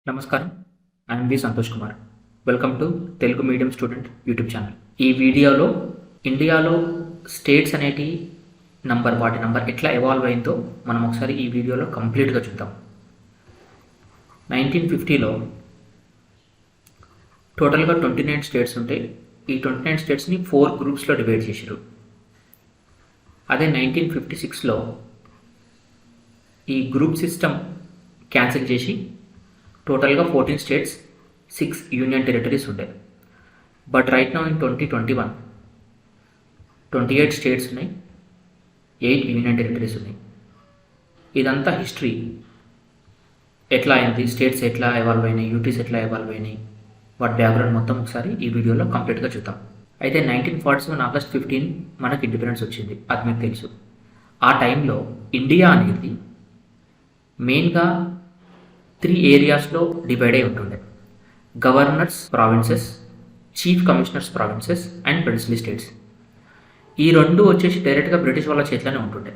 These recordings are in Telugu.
నమస్కారం. I'm V Santosh Kumar. Welcome to Telugu medium student YouTube channel. ఈ వీడియోలో ఇండియాలో స్టేట్స్ అనేటి వాటి నంబర్ ఎట్లా ఎవాల్వ్ అయిందో మనం ఒకసారి ఈ వీడియోలో కంప్లీట్గా చూద్దాం. 1950లో టోటల్గా 29 స్టేట్స్ ఉంటాయి. ఈ 29 స్టేట్స్ని 4 గ్రూప్స్లో డివైడ్ చేశారు. అదే 1956లో ఈ గ్రూప్ సిస్టమ్ క్యాన్సిల్ చేసి టోటల్గా 14 స్టేట్స్, 6 యూనియన్ టెరిటరీస్ ఉంటాయి. But right now in 2021 28 states ఉన్నాయి, 8 యూనియన్ టెరిటరీస్ ఉన్నాయి. ఇదంతా హిస్టరీ ఎట్లా అయింది, స్టేట్స్ ఎట్లా ఎవాల్వ్ అయినాయి, యూటీస్ ఎట్లా ఎవాల్వ్ అయినాయి, వాటి బ్యాక్గ్రౌండ్ మొత్తం ఒకసారి ఈ వీడియోలో కంప్లీట్గా చూద్దాం. అయితే 1947 ఆగస్ట్ 15 మనకు ఇండిపెండెన్స్ వచ్చింది, అది మీకు తెలుసు. ఆ టైంలో ఇండియా అనేది మెయిన్గా 3 ఏరియాస్లో డివైడ్ అయి ఉంటుండే: governors provinces, chief commissioners provinces and princely states. ఈ రెండు వచ్చేసి డైరెక్ట్గా బ్రిటిష్ వాళ్ళ చేతిలోనే ఉంటుండే.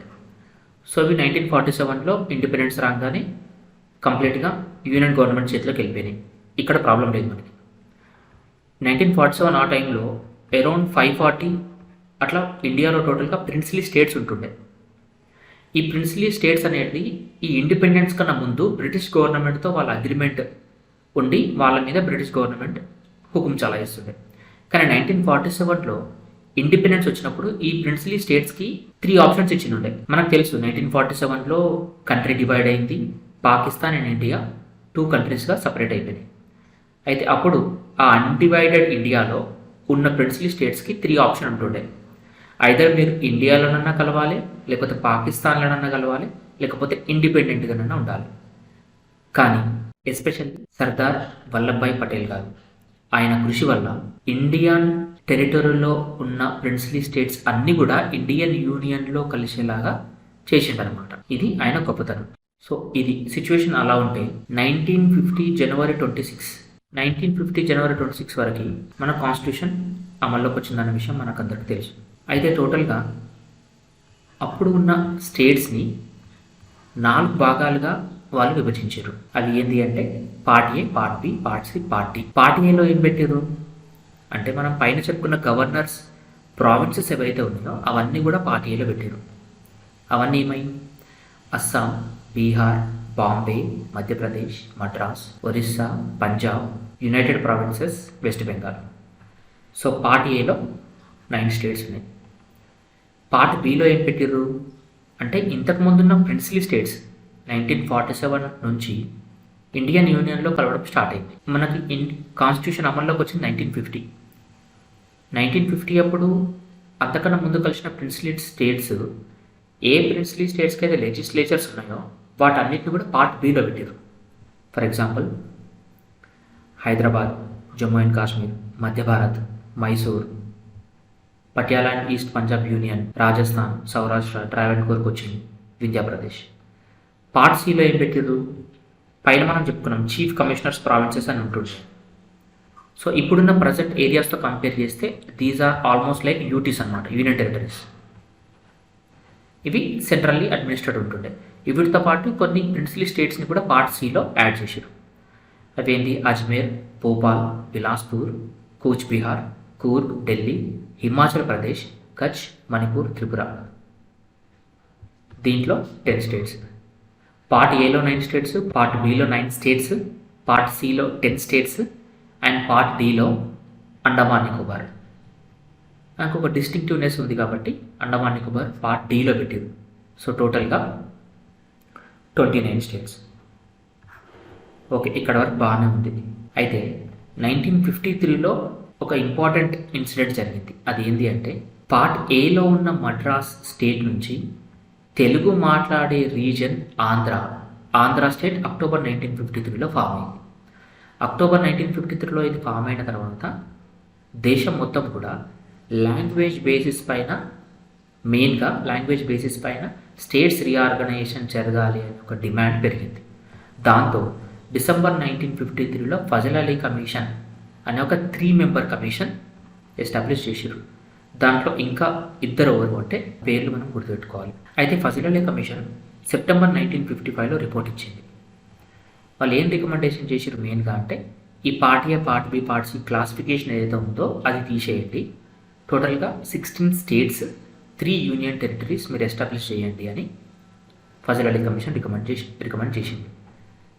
సో ఇవి 1947లో ఇండిపెండెన్స్ రాగానే కంప్లీట్గా యూనియన్ గవర్నమెంట్ చేతిలోకి వెళ్ళిపోయినాయి. ఇక్కడ ప్రాబ్లం లేదు మనకి. 1947 ఆ టైంలో అరౌండ్ 540 అట్లా ఇండియాలో టోటల్గా ప్రిన్స్లీ స్టేట్స్ ఉంటుండే. ఈ ప్రిన్స్లీ స్టేట్స్ అనేది ఈ ఇండిపెండెన్స్ కన్నా ముందు బ్రిటిష్ గవర్నమెంట్తో వాళ్ళ అగ్రిమెంట్ ఉండి వాళ్ళ మీద బ్రిటిష్ గవర్నమెంట్ హుకుం చలాయిస్తుండే. కానీ 1947లో ఇండిపెండెన్స్ వచ్చినప్పుడు ఈ ప్రిన్స్లీ స్టేట్స్కి 3 ఆప్షన్స్ ఇచ్చిండే. మనకు తెలుసు 1947లో కంట్రీ డివైడ్ అయింది, పాకిస్తాన్ అండ్ ఇండియా 2 కంట్రీస్గా సపరేట్ అయిపోయినాయి. అయితే అప్పుడు ఆ అన్డివైడెడ్ ఇండియాలో ఉన్న ప్రిన్స్లీ స్టేట్స్కి 3 ఆప్షన్ ఉంటుండే: ఐదర్ మీరు ఇండియాలోనన్నా కలవాలి, లేకపోతే పాకిస్తాన్లోనన్నా కలవాలి, లేకపోతే ఇండిపెండెంట్గానన్నా ఉండాలి. కానీ ఎస్పెషల్లీ సర్దార్ వల్లభాయ్ పటేల్ గారు ఆయన కృషి వల్ల ఇండియన్ టెరిటరీలో ఉన్న ప్రిన్స్లీ స్టేట్స్ అన్నీ కూడా ఇండియన్ యూనియన్లో కలిసేలాగా చేసిండనమాట. ఇది ఆయన గొప్పతనం. సో ఇది సిచ్యువేషన్ అలా ఉంటే 1950 జనవరి 26 వరకు మన కాన్స్టిట్యూషన్ అమల్లోకి వచ్చిందన్న విషయం మనకు అందరికీ తెలుసు. అయితే టోటల్గా అప్పుడు ఉన్న స్టేట్స్ని 4 భాగాలుగా వాళ్ళు విభజించారు. అవి ఏంటి అంటే part A, part B, part C, part D. Part ఏలో ఏం పెట్టారు అంటే మనం పైన చెప్పుకున్న గవర్నర్స్ ప్రావిన్సెస్ ఏవైతే ఉన్నాయో అవన్నీ కూడా పార్ట్ ఏలో పెట్టారు. అవన్నీ ఏమై Assam, Bihar, Bombay, Madhya Pradesh, Madras, Orissa, Punjab, united provinces, west Bengal. So part ఏలో 9 స్టేట్స్ ఉన్నాయి. పార్ట్ బిలో ఏం పెట్టారు అంటే ఇంతకుముందున్న ప్రిన్స్లీ స్టేట్స్ 1947 నుంచి ఇండియన్ యూనియన్లో కలవడం స్టార్ట్ అయింది. మనకి కాన్స్టిట్యూషన్ అమల్లోకి వచ్చింది 1950 అప్పుడు. అంతకన్నా ముందు కలిసిన ప్రిన్స్లీ స్టేట్స్ ఏ ప్రిన్స్లీ స్టేట్స్కి అయితే లెజిస్లేచర్స్ ఉన్నాయో వాటన్నిటిని కూడా పార్ట్ బిలో పెట్టారు. For example Hyderabad, Jammu and Kashmir, Madhya Bharat, Mysore, Patiala and east Punjab union, Rajasthan, Saurashtra, Travancore, Cochin, Vindhya Pradesh. Part సిలో ఏం పెట్టారు పైన మనం చెప్పుకున్నాం చీఫ్ కమిషనర్స్ ప్రావిన్సెస్ అని ఉంటుంది. సో ఇప్పుడున్న ప్రజెంట్ ఏరియాస్తో కంపేర్ చేస్తే these are almost like UTs అనమాట, యూనియన్ టెరిటరీస్. ఇవి సెంట్రల్లీ అడ్మినిస్ట్రేట్ ఉంటుండే. వీటితో పాటు కొన్ని ప్రిన్స్లీ స్టేట్స్ని కూడా పార్ట్ సిలో యాడ్ చేశారు. అవేంటి అజ్మేర్, భోపాల్, బిలాస్పూర్, కూచ్ బిహార్, కూర్గ్, ఢిల్లీ, హిమాచల్ ప్రదేశ్, కచ్, మణిపూర్, త్రిపుర. దీంట్లో 10 స్టేట్స్. పార్ట్ ఏలో 9 స్టేట్స్, పార్ట్ బిలో 9 స్టేట్స్, పార్ట్ సిలో 10 స్టేట్స్ అండ్ పార్ట్ డిలో అండమాన్ నికోబార్. నాకు ఒక డిస్టింక్టివ్నెస్ ఉంది కాబట్టి అండమాన్ నికోబార్ పార్ట్ డిలో పెట్టారు. సో టోటల్గా 29 స్టేట్స్. ఓకే, ఇక్కడ వరకు బాగానే ఉంది. అయితే 1953లో ఒక ఇంపార్టెంట్ ఇన్సిడెంట్ జరిగింది. అది ఏంటి అంటే పార్ట్ ఏలో ఉన్న మద్రాస్ స్టేట్ నుంచి తెలుగు మాట్లాడే రీజన్ ఆంధ్ర స్టేట్ అక్టోబర్ 1953లో ఫామ్ అయింది. అక్టోబర్ 1953లో ఇది ఫామ్ అయిన తర్వాత దేశం మొత్తం కూడా లాంగ్వేజ్ బేసిస్ పైన స్టేట్స్ రీఆర్గనైజేషన్ జరగాలి అని ఒక డిమాండ్ పెరిగింది. దాంతో డిసెంబర్ 1953లో ఫజల్ అలీ కమిషన్ అనే ఒక 3 మెంబర్ కమిషన్ ఎస్టాబ్లిష్ చేశారు. దాంట్లో ఇంకా 2 ఎవరు అంటే పేర్లు మనం గుర్తుపెట్టుకోవాలి. అయితే ఫజల్ అలీ కమిషన్ సెప్టెంబర్ 1955లో రిపోర్ట్ ఇచ్చింది. వాళ్ళు ఏం రికమెండేషన్ చేసారు మెయిన్గా అంటే ఈ part A, part B, part C classification ఏదైతే ఉందో అది తీసేయండి, టోటల్గా 16 స్టేట్స్, 3 యూనియన్ టెరిటరీస్ మీరు ఎస్టాబ్లిష్ చేయండి అని ఫజల్ అలీ కమిషన్ రికమెండ్ చేసింది.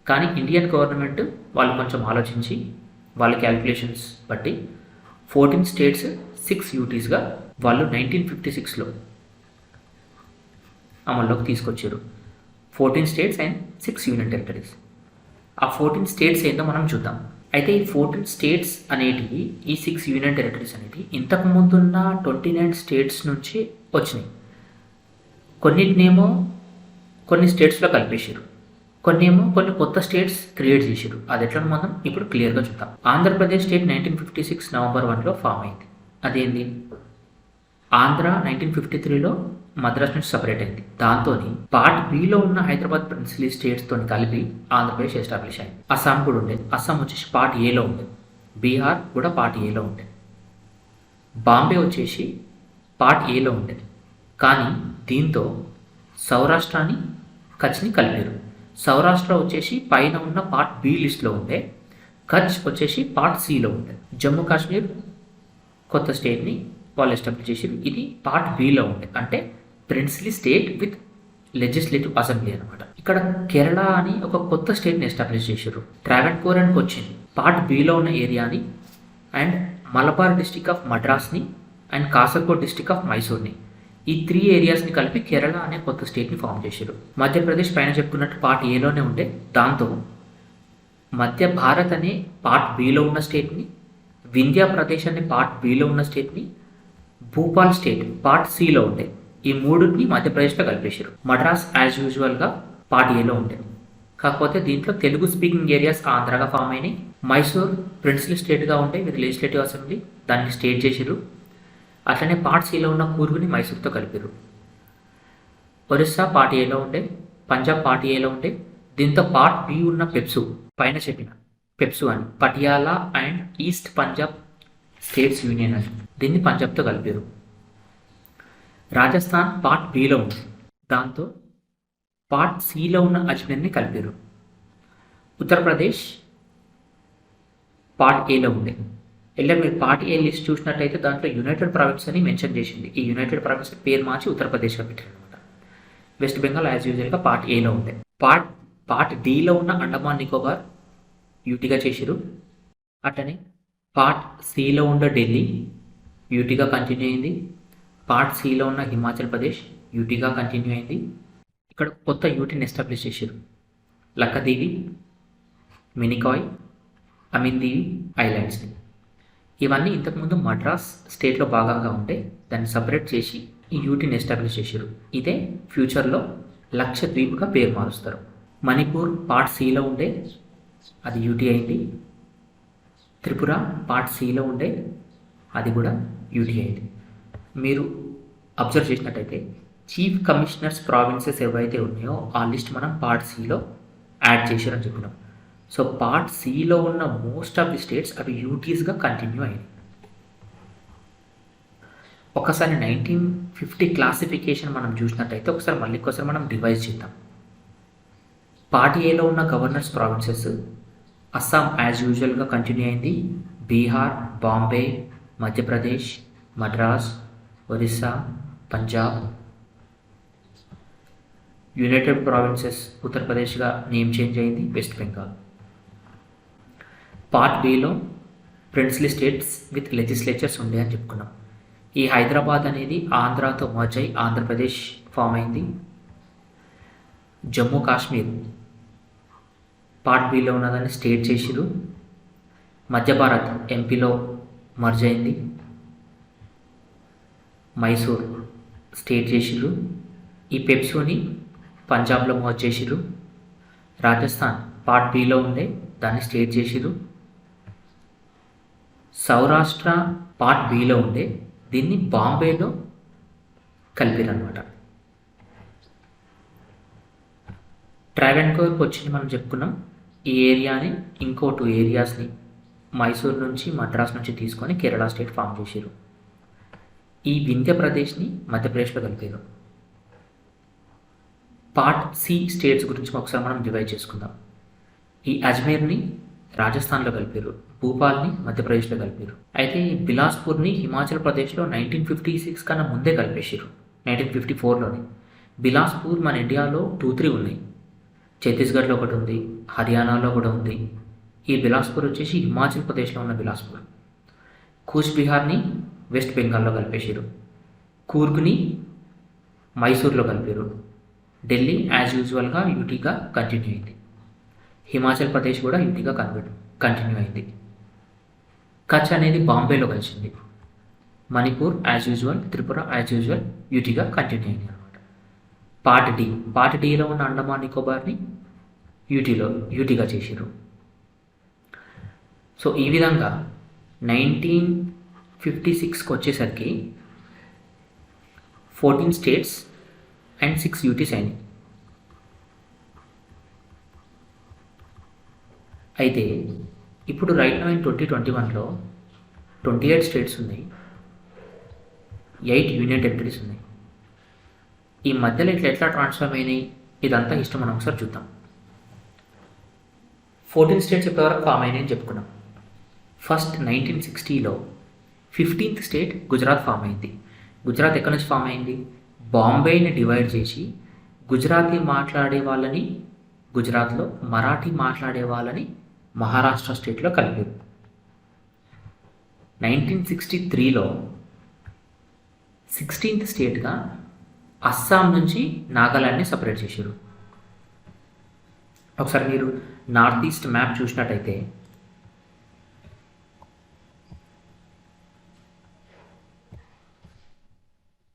కానీ ఇండియన్ గవర్నమెంట్ వాళ్ళు కొంచెం ఆలోచించి వాళ్ళ క్యాలిక్యులేషన్స్ బట్టి 14 స్టేట్స్ 6 యూటీస్గా వాళ్ళు 1956లో అమల్లోకి తీసుకొచ్చారు. 14 స్టేట్స్ అండ్ 6 యూనియన్ టెరిటరీస్. ఆ 14 స్టేట్స్ ఏంటో మనం చూద్దాం. అయితే ఈ 14 స్టేట్స్ అనేటివి, ఈ 6 యూనియన్ టెరిటరీస్ అనేవి ఇంతకు ముందున్న 29 స్టేట్స్ నుంచి వచ్చినాయి. కొన్నిటినేమో కొన్ని స్టేట్స్లో కలిపేసారు, కొన్ని కొత్త స్టేట్స్ క్రియేట్ చేశారు. అది ఎట్లా మనం ఇప్పుడు క్లియర్గా చూద్దాం. ఆంధ్రప్రదేశ్ స్టేట్ 1956 నవంబర్ 1లో ఫామ్ అయింది. అదేంది, ఆంధ్ర 1953లో మద్రాస్ నుంచి సపరేట్ అయింది. దాంతో పార్ట్ బిలో ఉన్న హైదరాబాద్ ప్రిన్సిపల్ స్టేట్స్తో కలిపి ఆంధ్రప్రదేశ్ ఎస్టాబ్లిష్ అయింది. అస్సాం కూడా ఉండేది. అస్సాం వచ్చేసి పార్ట్ ఏలో ఉండేది. బీహార్ కూడా పార్ట్ ఏలో ఉండేది. బాంబే వచ్చేసి పార్ట్ ఏలో ఉండేది. కానీ దీంతో సౌరాష్ట్రాన్ని, కచ్ని కలిపారు. సౌరాష్ట్ర వచ్చేసి పైన ఉన్న పార్ట్ బి లిస్ట్లో ఉండే, కచ్ వచ్చేసి పార్ట్ సిలో ఉండే. జమ్మూ కాశ్మీర్ కొత్త స్టేట్ని వాళ్ళు ఎస్టాబ్లిష్ చేసారు. ఇది పార్ట్ బిలో ఉండే, అంటే principal state with legislative assembly అనమాట. ఇక్కడ కేరళ అని ఒక కొత్త స్టేట్ని ఎస్టాబ్లిష్ చేశారు. ట్రావెన్కోర్ అండ్ కొచ్చిన్ పార్ట్ బిలో ఉన్న ఏరియాని, అండ్ మలబార్ డిస్టిక్ ఆఫ్ మద్రాస్ని, అండ్ కాసర్గోడ్ డిస్టిక్ ఆఫ్ మైసూర్ని, ఈ 3 ఏరియాస్ని కలిపి కేరళ అనే కొత్త స్టేట్ని ఫామ్ చేశారు. మధ్యప్రదేశ్ పైన చెప్పుకున్నట్టు పార్ట్ ఏలోనే ఉండే, దాంతో మధ్య భారత్ అనే పార్ట్ బిలో ఉన్న స్టేట్ని, వింధ్యా ప్రదేశ్ అనే పార్ట్ బిలో ఉన్న స్టేట్ని, భూపాల్ స్టేట్ పార్ట్ సిలో ఉండే, ఈ మూడుని మధ్యప్రదేశ్లో కలిపేశారు. మద్రాస్ యాజ్ యూజువల్గా పార్ట్ ఏలో ఉండే, కాకపోతే దీంట్లో తెలుగు స్పీకింగ్ ఏరియాస్ ఆంధ్రాగా ఫామ్ అయినాయి. మైసూర్ ప్రిన్సిపల్ స్టేట్గా ఉండే విత్ లెజిస్లేటివ్ అసెంబ్లీ, దాన్ని స్టేట్ చేశారు. అట్లనే పార్ట్ సిలో ఉన్న కూర్గుని మైసూర్తో కలిపారు. ఒరిస్సా పార్ట్ ఏలో ఉండే, పంజాబ్ పార్ట్ ఏలో ఉండే. దీంతో పార్ట్ బి ఉన్న పెప్సు, పైన చెప్పిన పెప్సు అని, Patiala and east Punjab states union అని, దీన్ని పంజాబ్తో కలిపారు. రాజస్థాన్ పార్ట్ బిలో ఉంది, దాంతో పార్ట్ సిలో ఉన్న అజ్మీర్ని కలిపారు. ఉత్తరప్రదేశ్ పార్ట్ ఏలో ఉండే. ఇలా మీరు పార్ట్ ఏ లిస్ట్ చూసినట్టయితే దాంట్లో యునైటెడ్ ప్రావిన్స్ అని మెన్షన్ చేసింది. ఈ యునైటెడ్ ప్రావిన్స్ పేరు మార్చి ఉత్తరప్రదేశ్గా పెట్టారు అనమాట. వెస్ట్ బెంగాల్ యాజ్ యూజువల్గా పార్ట్ ఏలో ఉండే. పార్ట్ డిలో ఉన్న అండమాన్ నికోబార్ యూటీగా చేశారు. అట్లనే పార్ట్ సిలో ఉన్న ఢిల్లీ యూటీగా కంటిన్యూ అయింది. పార్ట్ సిలో ఉన్న హిమాచల్ ప్రదేశ్ యూటీగా కంటిన్యూ అయింది. ఇక్కడ కొత్త యూటీని ఎస్టాబ్లిష్ చేశారు. లక్కదీవి, మినికాయ్, అమిన్దీవి ఐలాండ్స్ని. ఇవన్నీ ఇంతకుముందు మద్రాస్ స్టేట్లో భాగంగా ఉంటే దాన్ని సపరేట్ చేసి ఈ యూటీని ఎస్టాబ్లిష్ చేశారు. ఇదే ఫ్యూచర్లో లక్షద్వీప్గా పేరు మారుస్తారు. మణిపూర్ పార్ట్ సిలో ఉండే, అది యూటీ అయింది. త్రిపుర పార్ట్ సిలో ఉండే, అది కూడా యూటీ అయింది. మీరు అబ్జర్వ్ చేసినట్టయితే చీఫ్ కమిషనర్స్ ప్రావిన్సెస్ ఏవైతే ఉన్నాయో ఆ లిస్ట్ మనం పార్ట్ సిలో యాడ్ చేశారని చెప్పినాం. సో పార్ట్ సిలో ఉన్న మోస్ట్ ఆఫ్ ది స్టేట్స్ అవి యూటీస్గా కంటిన్యూ అయ్యాయి. ఒకసారి 1950 క్లాసిఫికేషన్ మనం చూసినట్టయితే ఒకసారి మనం రివైజ్ చేద్దాం. పార్ట్ ఏలో ఉన్న గవర్నర్స్ ప్రావిన్సెస్, అస్సాం యాజ్ యూజువల్గా కంటిన్యూ అయింది. బీహార్, బాంబే, మధ్యప్రదేశ్, మద్రాస్, ఒరిస్సా, పంజాబ్. యునైటెడ్ ప్రావిన్సెస్ ఉత్తరప్రదేశ్గా నేమ్ చేంజ్ అయింది. వెస్ట్ బెంగాల్. పార్ట్ బిలో ప్రిన్సిపల్ స్టేట్స్ విత్ లెజిస్లేచర్స్ ఉండే అని చెప్పుకున్నాం. ఈ హైదరాబాద్ అనేది ఆంధ్రాతో మర్జ్ అయి ఆంధ్రప్రదేశ్ ఫామ్ అయింది. జమ్మూ కాశ్మీర్ పార్ట్ బిలో ఉన్నదాన్ని స్టేట్ చేసిరు. మధ్య భారత్ ఎంపీలో మర్జ్ అయింది. మైసూర్ స్టేట్ చేసిరు. ఈ పెప్సుని పంజాబ్లో మర్జ్ చేసిరు. రాజస్థాన్ పార్ట్ బిలో ఉండే, దాన్ని స్టేట్ చేసిరు. సౌరాష్ట్ర పార్ట్ బిలో ఉండే, దీన్ని బాంబేలో కలిపారు అనమాట. ట్రావెన్కోర్కి వచ్చింది మనం చెప్పుకున్నాం. ఈ ఏరియాని ఇంకో 2 ఏరియాస్ని మైసూర్ నుంచి, మద్రాస్ నుంచి తీసుకొని కేరళ స్టేట్ ఫామ్ చేశారు. ఈ వింధ్య ప్రదేశ్ని మధ్యప్రదేశ్లో కలిపారు. పార్ట్ సి స్టేట్స్ గురించి ఒకసారి మనం డివైడ్ చేసుకుందాం. ఈ అజ్మేర్ని రాజస్థాన్లో కలిపారు, భూపాల్ని మధ్యప్రదేశ్లో కలిపారు. అయితే ఈ బిలాస్పూర్ని హిమాచల్ ప్రదేశ్లో 1956 కన్నా ముందే కలిపేసారు, 1954లోనే. బిలాస్పూర్ మన ఇండియాలో 2-3 ఉన్నాయి. ఛత్తీస్గఢ్లో ఒకటి ఉంది, హర్యానాలో కూడా ఉంది. ఈ బిలాస్పూర్ వచ్చేసి హిమాచల్ ప్రదేశ్లో ఉన్న బిలాస్పూర్. కూచ్ బిహార్ని వెస్ట్ బెంగాల్లో కలిపేసారు, కూర్గ్ని మైసూర్లో కలిపారు. ఢిల్లీ యాజ్ యూజువల్గా యూటీగా కంటిన్యూ అయింది. హిమాచల్ ప్రదేశ్ కూడా యూటీగా కంటిన్యూ అయింది. కచ్ అనేది బాంబేలో కలిసింది. Manipur as usual, Tripura as usual యూటీగా కంటిన్యూ అయింది అనమాట. పార్ట్ డీలో ఉన్న అండమాన్ నికోబార్ని యూటీగా చేసారు. సో ఈ విధంగా 1956కి వచ్చేసరికి 14 స్టేట్స్ అండ్ 6 యూటీస్ అయినాయి. అయితే ఇప్పుడు రైట్ నౌ ఇన్ 2021లో 28 స్టేట్స్ ఉన్నాయి, 8 యూనియన్ టెరిటరీస్ ఉన్నాయి. ఈ మధ్యలో ఎట్లా ట్రాన్స్ఫార్మ్ అయినాయి ఇదంతా ఇష్టం మనం ఒకసారి చూద్దాం. 14 స్టేట్స్ ఇప్పటివరకు ఫామ్ అయినాయని చెప్పుకున్నాం. ఫస్ట్ 1960లో 15th స్టేట్ గుజరాత్ ఫామ్ అయింది. గుజరాత్ ఎక్కడి నుంచి ఫామ్ అయింది? బాంబేని డివైడ్ చేసి గుజరాతీ మాట్లాడే వాళ్ళని గుజరాత్లో, మరాఠీ మాట్లాడే వాళ్ళని మహారాష్ట్ర స్టేట్లో కలిపారు. 1963లో 16th స్టేట్గా అస్సాం నుంచి నాగాలాండ్ని సపరేట్ చేశారు. ఒకసారి మీరు నార్త్ ఈస్ట్ మ్యాప్ చూసినట్టయితే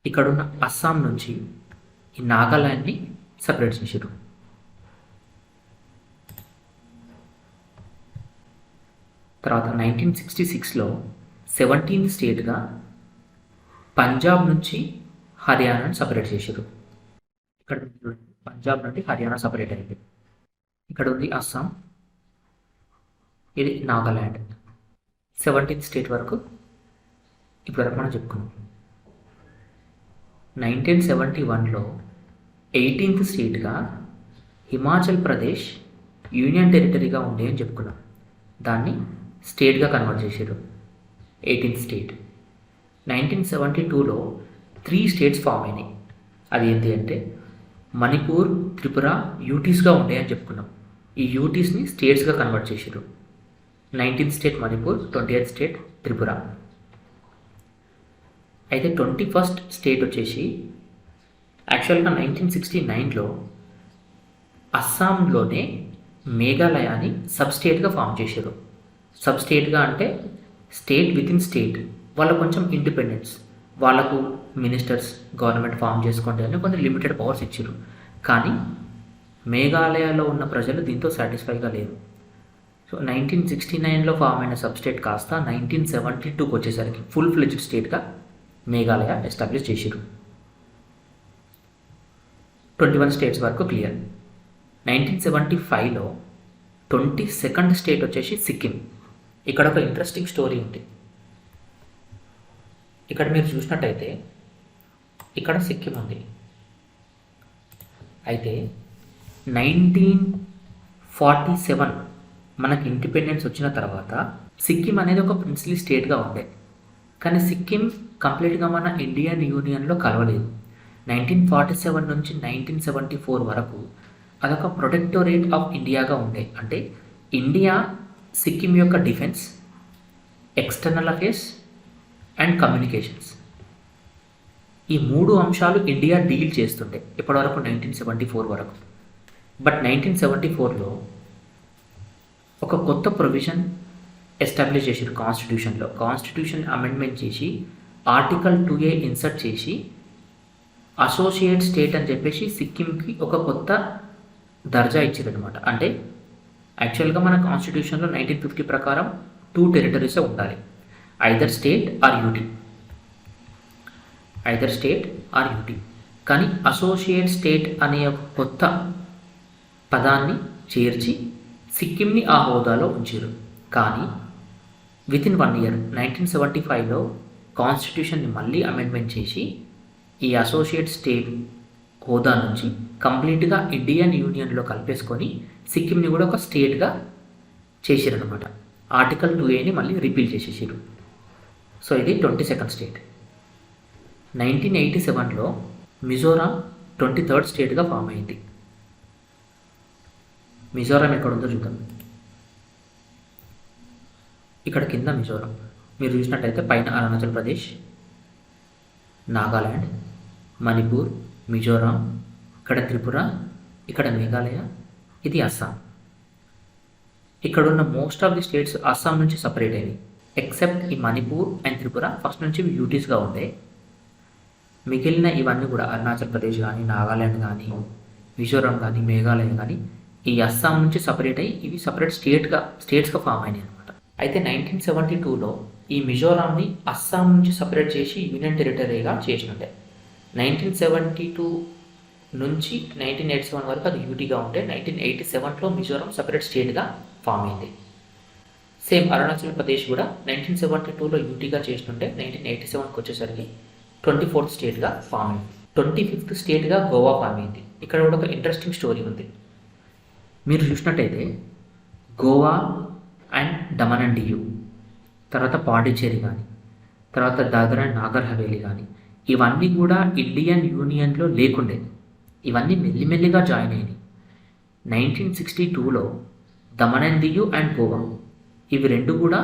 ఇక్కడున్న అస్సాం నుంచి ఈ నాగాలాండ్ని సపరేట్ చేశారు. తర్వాత 1966లో 17th స్టేట్గా పంజాబ్ నుంచి హర్యానాని సపరేట్ చేశారు. ఇక్కడ పంజాబ్ నుండి హర్యానా సపరేట్ అయింది. ఇక్కడ ఉంది అస్సాం, ఇది నాగాలాండ్. 17th స్టేట్ వరకు ఇప్పటివరకు మనం చెప్పుకున్నాం. 1971లో 18th స్టేట్గా హిమాచల్ ప్రదేశ్ యూనియన్ టెరిటరీగా ఉండే అని చెప్పుకున్నాం. దాన్ని స్టేట్గా కన్వర్ట్ చేశారు, 18th స్టేట్. 1972లో 3 స్టేట్స్ ఫామ్ అయినాయి. అది ఏంటి అంటే మణిపూర్, త్రిపుర యూటీస్గా ఉండే అని చెప్పుకున్నాం. ఈ యూటీస్ని స్టేట్స్గా కన్వర్ట్ చేశారు. 19th state Manipur, 20th state Tripura. అయితే 21st స్టేట్ వచ్చేసి యాక్చువల్గా 1969లో అస్సాంలోనే మేఘాలయాని సబ్ స్టేట్గా ఫామ్ చేశారు. సబ్ స్టేట్గా అంటే స్టేట్ విత్ ఇన్ స్టేట్. వాళ్ళకు కొంచెం ఇండిపెండెన్స్, వాళ్ళకు మినిస్టర్స్, గవర్నమెంట్ ఫామ్ చేసుకోండి అని కొన్ని లిమిటెడ్ పవర్స్ ఇచ్చారు. కానీ మేఘాలయలో ఉన్న ప్రజలు దీంతో సాటిస్ఫైగా లేరు. సో 1969లో ఫామ్ అయిన సబ్ స్టేట్ కాస్త 1972కి వచ్చేసరికి ఫుల్ ఫ్లెడ్జ్డ్ స్టేట్గా మేఘాలయ ఎస్టాబ్లిష్ చేశారు. 21 స్టేట్స్ వరకు క్లియర్. 1975లో 22nd స్టేట్ వచ్చేసి సిక్కిం. ఇక్కడ ఒక ఇంట్రెస్టింగ్ స్టోరీ ఉంది. ఇక్కడ మీరు చూసినట్టయితే ఇక్కడ సిక్కిం ఉంది. అయితే 1947 మనకి ఇండిపెండెన్స్ వచ్చిన తర్వాత సిక్కిం అనేది ఒక ప్రిన్స్లీ స్టేట్గా ఉండే. కానీ సిక్కిం కంప్లీట్గా మన ఇండియన్ యూనియన్లో కలవలేదు. 1947 నుంచి 1974 వరకు అదొక ప్రొటెక్టోరేట్ ఆఫ్ ఇండియాగా ఉండే. అంటే ఇండియా సిక్కిం యొక్క defence, external affairs and communications, ఈ 3 అంశాలు ఇండియా డీల్ చేస్తుండే ఇప్పటివరకు 1974 వరకు. బట్ 1974లో ఒక కొత్త ప్రొవిజన్ ఎస్టాబ్లిష్ చేశారు కాన్స్టిట్యూషన్లో. కాన్స్టిట్యూషన్ అమెండ్మెంట్ చేసి ఆర్టికల్ 2A ఇన్సర్ట్ చేసి అసోసియేట్ స్టేట్ అని చెప్పేసి సిక్కింకి ఒక కొత్త దర్జా ఇచ్చారనమాట. అంటే యాక్చువల్గా మన కాన్స్టిట్యూషన్లో 1950 ప్రకారం 2 టెరిటరీసే ఉండాలి, ఐదర్ స్టేట్ ఆర్ యూటీ. కానీ అసోసియేట్ స్టేట్ అనే ఒక కొత్త పదాన్ని చేర్చి సిక్కింని ఆ హోదాలో ఉంచారు. కానీ వితిన్ 1 year 1975లో కాన్స్టిట్యూషన్ని మళ్ళీ అమెండ్మెంట్ చేసి ఈ అసోసియేట్ స్టేట్ హోదా నుంచి కంప్లీట్గా ఇండియన్ యూనియన్లో కలిపేసుకొని సిక్కింని కూడా ఒక స్టేట్గా చేసిరనమాట. ఆర్టికల్ 2A మళ్ళీ రిపీల్ చేసేసారు. సో ఇది 22nd స్టేట్. 1987లో మిజోరాం 23rd స్టేట్గా ఫామ్ అయింది. మిజోరాం ఎక్కడ ఉందో చూద్దాం. ఇక్కడ కింద మిజోరాం మీరు చూసినట్టయితే పైన అరుణాచల్ ప్రదేశ్, నాగాల్యాండ్, మణిపూర్, మిజోరాం, ఇక్కడ త్రిపుర, ఇక్కడ మేఘాలయ, ఇది అస్సాం. ఇక్కడ ఉన్న most of the states Assam నుంచి సపరేట్ అయినాయి. ఎక్సెప్ట్ ఈ మణిపూర్ అండ్ త్రిపుర ఫస్ట్ నుంచి యూటీస్గా ఉండే. మిగిలిన ఇవన్నీ కూడా అరుణాచల్ ప్రదేశ్ కానీ, నాగాల్యాండ్ కానీ, మిజోరాం కానీ, మేఘాలయ కానీ ఈ అస్సాం నుంచి సపరేట్ అయ్యి ఇవి సపరేట్ స్టేట్స్గా ఫామ్ అయినాయి అనమాట. అయితే 1972లో ఈ మిజోరాంని అస్సాం నుంచి సపరేట్ చేసి యూనియన్ టెరిటరీగా చేసినట్టే. 1972 నుంచి 1987 వరకు అది యూటీగా ఉంటే 1987లో మిజోరాం సపరేట్ స్టేట్గా ఫామ్ అయింది. సేమ్ అరుణాచల్ ప్రదేశ్ కూడా 1972లో యూటీగా చేస్తుంటే 1987కి వచ్చేసరికి 24th స్టేట్గా ఫామ్ అయింది. 25th స్టేట్గా గోవా ఫామ్ అయింది. ఇక్కడ కూడా ఒక ఇంట్రెస్టింగ్ స్టోరీ ఉంది. మీరు చూసినట్టయితే Goa and Thaman and DU, తర్వాత పాండిచ్చేరి కానీ, తర్వాత దాదరా అండ్ నాగర్ హవేలీ కానీ ఇవన్నీ కూడా ఇండియన్ యూనియన్లో లేకుండే. ఇవన్నీ మెల్లిమెల్లిగా జాయిన్ అయినాయి. 1962లో దమన్ అండ్ డియు అండ్ గోవా ఇవి రెండు కూడా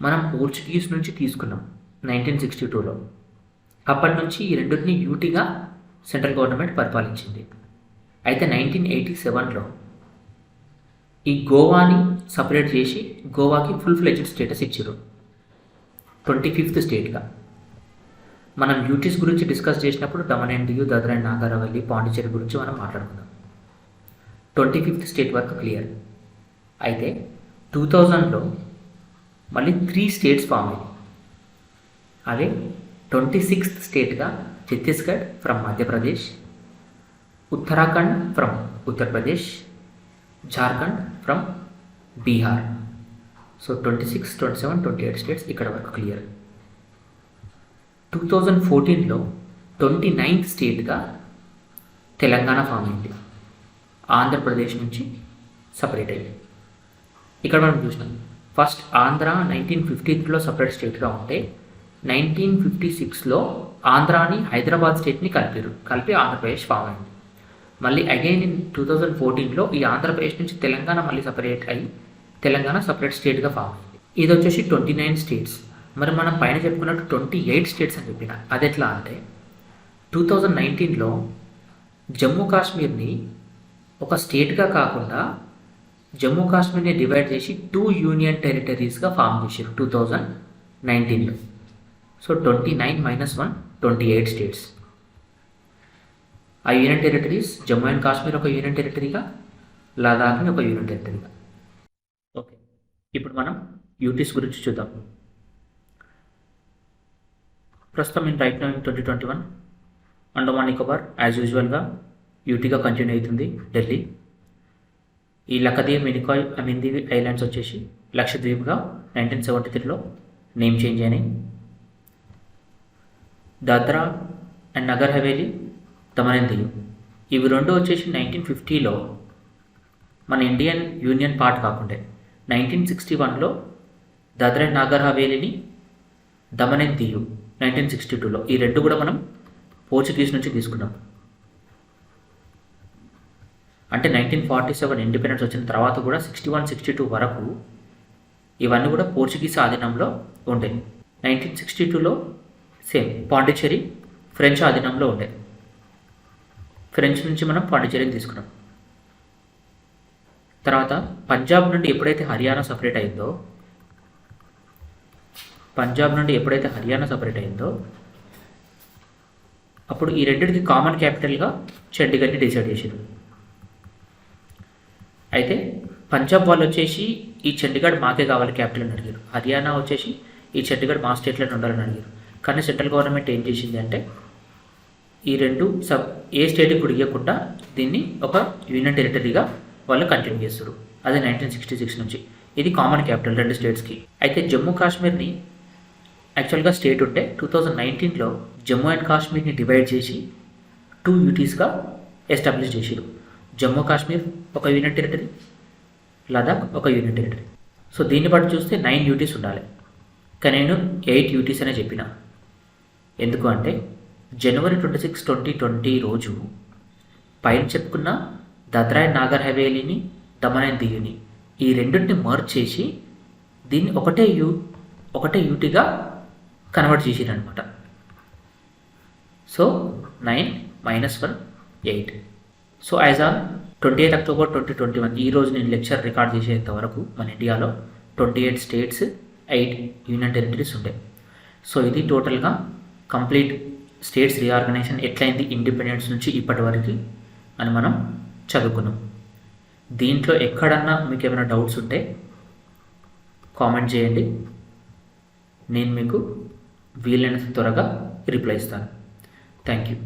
మనం పోర్చుగీస్ నుంచి తీసుకున్నాం 1962లో. అప్పటి నుంచి ఈ రెండింటిని యూటీగా సెంట్రల్ గవర్నమెంట్ పరిపాలించింది. అయితే 1987లో ఈ గోవాని సపరేట్ చేసి గోవాకి ఫుల్ ఫ్లెడ్జ్డ్ స్టేటస్ ఇచ్చారు 25th స్టేట్గా. మనం యూటీస్ గురించి డిస్కస్ చేసినప్పుడు Thaman and DU, Dadra and Nagar Haveli, Pondicherry గురించి మనం మాట్లాడుకుందాం. 25th స్టేట్ వరకు క్లియర్. అయితే 2000లో మళ్ళీ 3 స్టేట్స్ ఫామ్ అయ్యాయి. అదే 26th స్టేట్గా Chhattisgarh from Madhya Pradesh, Uttarakhand from Uttar Pradesh, Jharkhand from Bihar. So 26, 27, 28 states ఇక్కడ వరకు క్లియర్. 2014లో 29th స్టేట్గా తెలంగాణ ఫామ్ అయింది. ఆంధ్రప్రదేశ్ నుంచి సపరేట్ అయ్యింది. ఇక్కడ మనం చూసినాం ఫస్ట్ ఆంధ్ర 1953లో సపరేట్ స్టేట్గా ఉంటే 1956లో ఆంధ్రాని హైదరాబాద్ స్టేట్ని కలిపి ఆంధ్రప్రదేశ్ ఫామ్ అయింది. మళ్ళీ అగైన్ ఇన్ 2014లో ఈ ఆంధ్రప్రదేశ్ నుంచి తెలంగాణ మళ్ళీ సపరేట్ అయ్యి తెలంగాణ సపరేట్ స్టేట్గా ఫామ్ అయింది. ఇది వచ్చేసి 29 స్టేట్స్. మరి మనం పైన చెప్పుకున్నట్టు 28 స్టేట్స్ అని చెప్పిన అది ఎట్లా అంటే 2019లో జమ్మూ కాశ్మీర్ని ఒక స్టేట్గా కాకుండా జమ్మూ కాశ్మీర్ని డివైడ్ చేసి 2 యూనియన్ టెరిటరీస్గా ఫామ్ చేశారు 2019లో. So 29 - 1 28 states. ఆ union territories Jammu and Kashmir ఒక యూనియన్ టెరిటరీగా, లదాఖ్ని ఒక యూనియన్ టెరిటరీగా. ఓకే, ఇప్పుడు మనం యూటీస్ గురించి చూద్దాం. ప్రస్తుతం in right now in 2021 Andaman Nicobar as యూజువల్గా యూటీగా కంటిన్యూ అవుతుంది ఢిల్లీ. ఈ లక్షద్వీప్, మినికాయ్, అమిందీవి ఐలాండ్స్ వచ్చేసి లక్షద్వీప్గా 1973లో నేమ్ చేంజ్ అయినాయి. దాద్రా అండ్ నగర్ హవేలీ, దమన్ అండ్ డియు ఇవి రెండు వచ్చేసి 1950లో మన ఇండియన్ యూనియన్ పార్ట్ కాకుండే 1961లో దాద్రా అండ్ నగర్ హవేలీని, దమన్ అండ్ డియు 1962లో ఈ రెండు కూడా మనం పోర్చుగీస్ నుంచి తీసుకున్నాం. అంటే 1947 ఇండిపెండెన్స్ వచ్చిన తర్వాత కూడా 61, 62 వరకు ఇవన్నీ కూడా పోర్చుగీస్ ఆధీనంలో ఉండే. 1962లో సేమ్ పాండిచ్చేరి ఫ్రెంచ్ ఆధీనంలో ఉండే. ఫ్రెంచ్ నుంచి మనం పాండిచ్చేరిని తీసుకున్నాం. తర్వాత పంజాబ్ నుండి ఎప్పుడైతే హర్యానా సపరేట్ అయిందో అప్పుడు ఈ రెండింటికి కామన్ క్యాపిటల్గా చండీగఢ్ని డిసైడ్ చేశారు. అయితే పంజాబ్ వాళ్ళు వచ్చేసి ఈ చండీగఢ్ మాకే కావాలి క్యాపిటల్ అని అడిగారు. హర్యానా వచ్చేసి ఈ చండీగఢ్ మా స్టేట్లోనే ఉండాలని అడిగారు. కానీ సెంట్రల్ గవర్నమెంట్ ఏం చేసింది అంటే ఈ రెండు ఏ స్టేట్కి కూడా ఇవ్వకుండా దీన్ని ఒక యూనియన్ టెరిటరీగా వాళ్ళు కంటిన్యూ చేస్తారు. అదే 1966 నుంచి. ఇది కామన్ క్యాపిటల్ రెండు స్టేట్స్కి. అయితే జమ్మూ కాశ్మీర్ని యాక్చువల్గా స్టేట్ ఉంటే 2019లో జమ్మూ అండ్ కాశ్మీర్ని డివైడ్ చేసి 2 యూటీస్గా ఎస్టాబ్లిష్ చేశారు. జమ్మూ కాశ్మీర్ ఒక యూనియన్ టెరిటరీ, లదాఖ్ ఒక యూనియన్ టెరిటరీ. సో దీన్ని బట్టి చూస్తే 9 యూటీస్ ఉండాలి, కానీ నేను 8 యూటీస్ అనే చెప్పిన. ఎందుకు అంటే జనవరి 26, 2020 రోజు పైన చెప్పుకున్న దాద్రా అండ్ నాగర్ హవేలీని, దమన్ అండ్ దియుని ఈ రెండింటిని మర్జ్ చేసి దీన్ని ఒకటే యూటీగా కన్వర్ట్ చేసిరనమాట. So 9 - 1 8. So as on 28 October 2021 ఈ రోజు నేను లెక్చర్ రికార్డ్ చేసేంత వరకు మన ఇండియాలో 28 స్టేట్స్, 8 యూనియన్ టెరిటరీస్ ఉంటాయి. సో ఇది టోటల్గా కంప్లీట్ స్టేట్స్ రీఆర్గనైజేషన్ ఎట్లయింది ఇండిపెండెన్స్ నుంచి ఇప్పటి వరకు అని మనం చదువుకున్నాం. దీంట్లో ఎక్కడన్నా మీకు ఏమైనా డౌట్స్ ఉంటే కామెంట్ చేయండి, నేను మీకు వీలైనంత త్వరగా రిప్లై ఇస్తాను. Thank you.